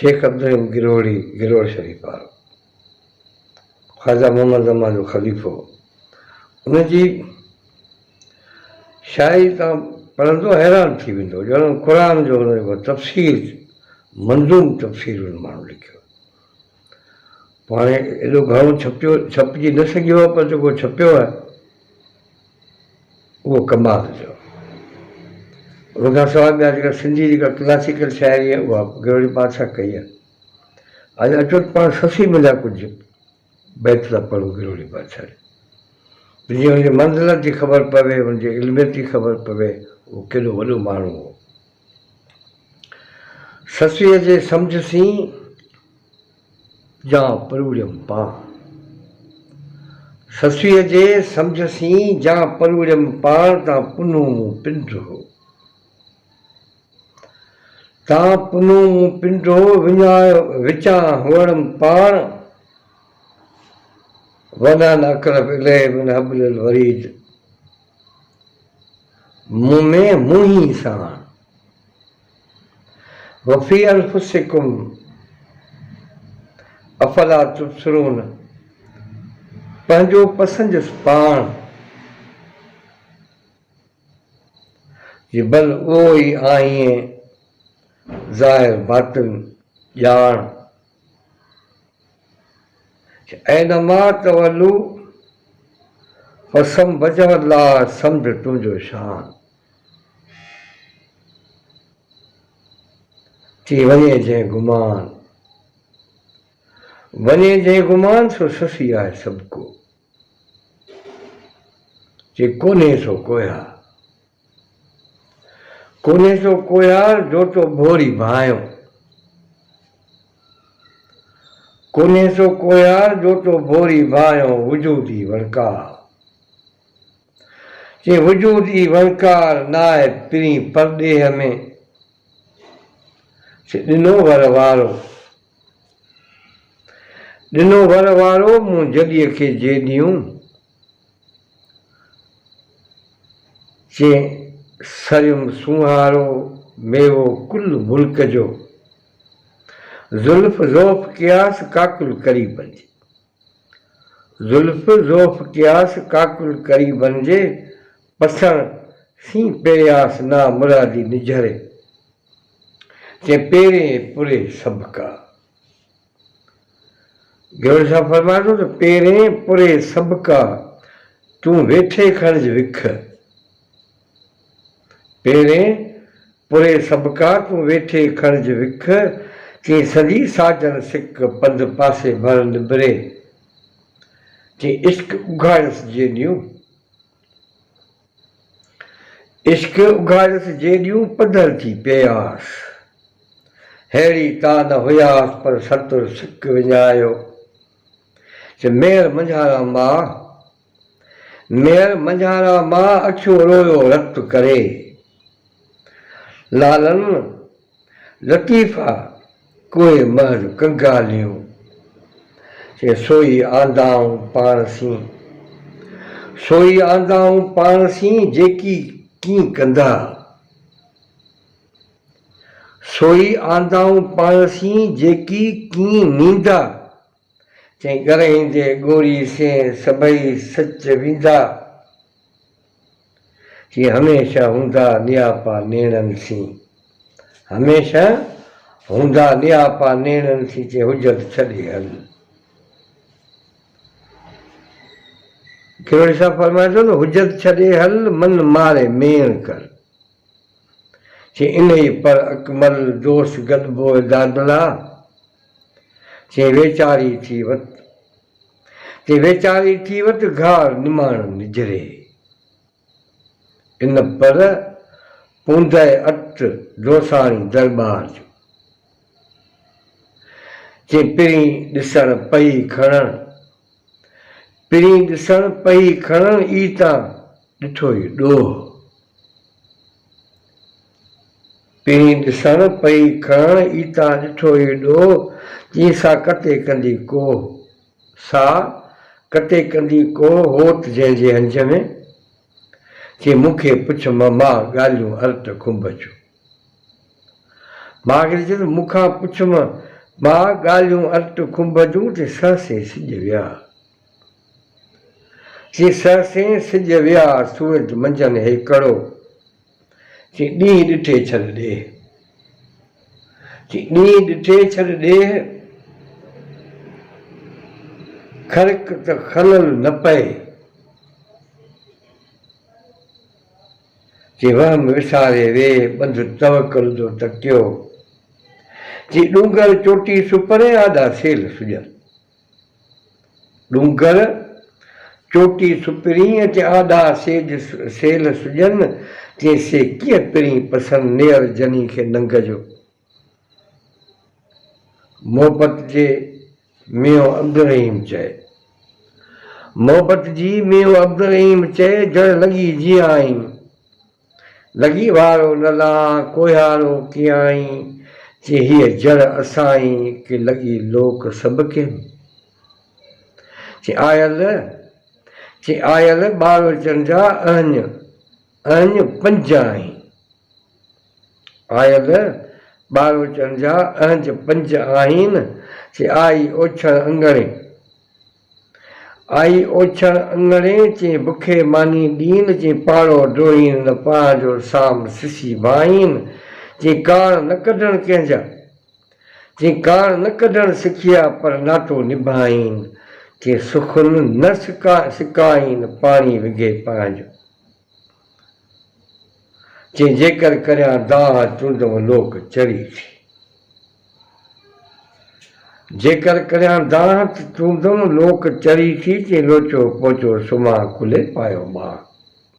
शेख अब्दुल गिरोड़ी गिरोड़ शरीफ वारो ख़्वाजा मोहम्मद अमान जो ख़लीफ़ो उनजी शायरी तव्हां पढ़ंदो हैरान थी वेंदो ॼण क़ुर जो हुनजो तफ़सीर मंज़ूम तफ़सीर हुन माण्हू लिखियो। पोइ हाणे एॾो घणो छपिजी न सघियो आहे पर जेको छपियो आहे उहो कमाल जो। उनखां सवाइ ॿिया जेका सिंधी जेका क्लासिकल शाइरी आहे उहा गिरोड़ी बादशाह कई आहे। अॼु अचो पाण ससी मिलिया कुझु बैत था पढ़ूं गिरोड़ी बादशाह जीअं हुनजी मंज़िलत जी ख़बर पवे हुनजी इल्मियत जी ख़बर पवे उहो केॾो वॾो माण्हू हो। ससीअ जे सम्झसी जा परूड़ियमि पाण ससीअ जे सम्झसी जा परूड़ियमि पाण तां पुनू मूं पिंड हो तां पुनू मूं पिंड हो विञायो विचां हुअणमि पाण वनन अक़रब इलैहि मिन हब्लिल वरीद मुंह में मुंही साण वफ़ी अनफुसिकुम अफला तुबसिरून पंहिंजो पसंदि पाण जे बल उहो ई आहीं ज़ाहिर बातिन ॼाण ऐनमा तवल्लू फसम वजहल्ला सम्झ तुंहिंजो शान थी वञे जंहिं गुमान सो ससी आहे सभु को जे कोन्हे सो कोया जो तो भोरी भायो कोन्हे सो कोया जो तो भोरी भायो वजूदी वणकार जे वजूदी वणकार नाए पिरी परदेह में ॾिनो वर वारो मूं जॾीअ खे जे ॾियूं जे सरियुम सुहारो मेवो कुल मुल्क जो ज़ुल्फ़ ज़ोफ़ क़ियास काकुल करी बणिजे ज़ुल्फ़ ज़ोफ़ क़ियास काकुल करी बणिजे पसण सी पेरियास ना मुरादी निझरे जे पेरे पुरे सभु का गिरोड़ी साहब फरमाए थो त पेरे पुरे सभु का तूं वेठे खणिज विख पेरे पुरे सभु का तूं वेठे खणिज विख चई सॼी साजन सिक पंध पासे भर निबरे चई इश्क उघाड़ियसि जे ॾियूं इश्क उघाड़ियसि जे ॾियूं पधर थी पियास अहिड़ी ता न हुयास पर सतुर सिक विञायो चई मेहर मंझारा मां अखियूं रोयो रत करे लालन लतीफ़ा कोई महर कंगालियूं चई सोई आंदाऊं पाण सी जेकी कीअं कंदा सोई आंदाऊं पाण सी जेकी कीअं नींदा चई ॻराईंदे गोरी से सभई सच विंदा चई हमेशह हूंदा नियापा नेणनि सी हमेशह हूंदा नियापा नेणनि सी चई हुजत छॾे हल गिरोड़ी साहब फरमाए थो न हुजत छॾे हल मन मारे मेण कर चई इन ई पर अकमल दोस्त गदबो दादला चई वेचारी थी वत घार निमाण निजरे इन पर पूंदे अट दोसाणी दरबार जो चई पिरी ॾिसण पई खणण ई तां ॾिठो ई ॾोह पिरी ॾिसण पई खणण ई तां ॾिठो ई ॾोह चई सा कते कंदी को होत जंहिंजे हंज में चई मूंखे पुछ मां ॻाल्हियूं अर्त खुंभ जूं मां चए मूंखां पुछ मां ॻाल्हियूं अट खुंभ जूं ते सहसे सिॼ विया चई सहसे सिॼ विया सूरज मंझंदि हे कड़ो चई ॾींहुं ॾिठे छॾ ॾे चई ॾींहुं ॾिठे छॾ ॾे ख़र्क त खलल न पए चई वहम विसारे वे बंध तवकल जो तकियो चई डूंगर चोटी सुपरे आॾा सेल सुॼनि डूंगर चोटी सुपरी ते आॾा सेल सुॼनि चई से कीअं पिरी पसंदि नेर जनी खे नंग जो मोहबत जे मियो अब्दुरहीम चए मोहबत जी मियो अब्दुरहीम चए जड़ लॻी जीअं आई लॻी वारो नला कोहारो कीअं आई चई हीअ जड़ असां की लॻी लोक सभु के चई आयल ॿारचनि जा अहञ पंज आहीं आयल ॿारचनि जा अहंज पंज आहिनि चई आई ओछण अंगणे चई बुखे मानी ॾीन चई पाड़ो ड्रोहीन न पंहिंजो साम सिसी भाईन चई कान न कढण कंहिंजा चई कान न कढण सिखिया पर नातो निभाइन चई सुखुन न सिकाइन पाणी विघे पंहिंजो चई जेकर करियां दाह चूंदम लोक चरी थी जेकर करियां दाह चूंदम लोक चरी थी चई लोचो पोचो सुमा खुले पायो मां